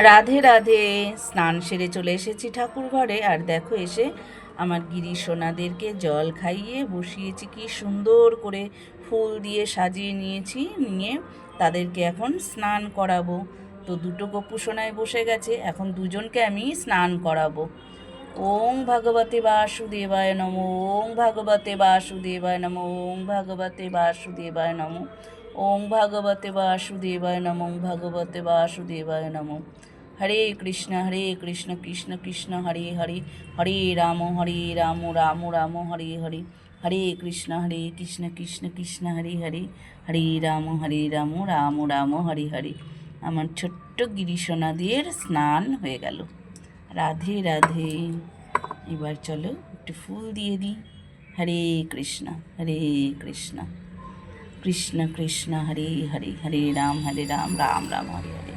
রাধে রাধে। স্নান সেরে চলে এসেছি ঠাকুর ঘরে, আর দেখো এসে আমার গিরি সোনাদেরকে জল খাইয়ে বসিয়েছি, কি সুন্দর করে ফুল দিয়ে সাজিয়ে নিয়েছি। নিয়ে তাদেরকে এখন স্নান করাবো। তো দুটো গপু সোনায় বসে গেছে, এখন দুজনকে আমি স্নান করাবো। ওং ভগবতে বাসুদেবায় নমো, ওং ভগবতে বাসুদেবায় নমো, ওং ভগবতে বাসুদেবায় নমো, ওং ভগবতে বাসুদেবায় নমো, ওং ভগবতে বাসুদেবায় নমো। হরে কৃষ্ণ কৃষ্ণ কৃষ্ণ হরে হরে, হরে রাম রাম রাম হরে হরে, হরে কৃষ্ণ কৃষ্ণ কৃষ্ণ হরে হরে, হরে রাম রাম রাম হরে হরে। আমার ছোট্ট গিরিশোনাদের স্নান হয়ে গেল। রাধে রাধে। এবার চলো একটু ফুল দিয়ে দিই। হরে কৃষ্ণ কৃষ্ণ কৃষ্ণ কৃষ্ণ হরে হরে, হরে রাম রাম রাম হরে হরে।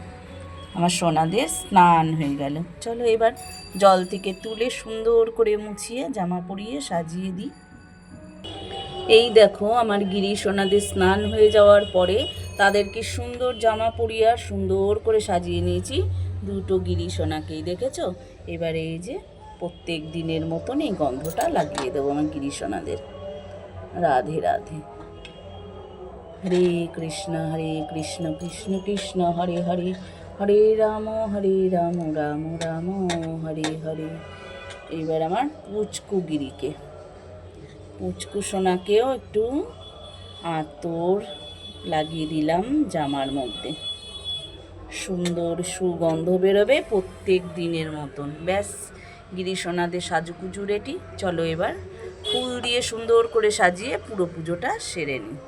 আমার সোনাদের স্নান হয়ে গেল। চলো এবার জল থেকে তুলে সুন্দর করে মুছিয়ে জামা পরিয়ে সাজিয়ে দিই। এই দেখো আমার গিরি সোনাদের স্নান হয়ে যাওয়ার পরে তাদেরকে সুন্দর জামা পরিয়ে আর সুন্দর করে সাজিয়ে নিয়েছি দুটো গিরি সোনাকেই, দেখেছো? এবার এই যে প্রত্যেক দিনের মতন এই গন্ধটা লাগিয়ে দেবো আমার গিরি সোনাদের। রাধে রাধে। হরে কৃষ্ণ কৃষ্ণ কৃষ্ণ হরে হরে, হরে রাম রাম রাম হরে হরে। এইবার আমার পুচকু সোনাকেও একটু আতর লাগিয়ে দিলাম জামার মধ্যে, সুন্দর সুগন্ধ বেরোবে প্রত্যেক দিনের মতন। ব্যাস, গিরি সোনাদের সাজুকুজু রেডি। চলো এবার ফুল দিয়ে সুন্দর করে সাজিয়ে পুরো পুজোটা সেরে নিই।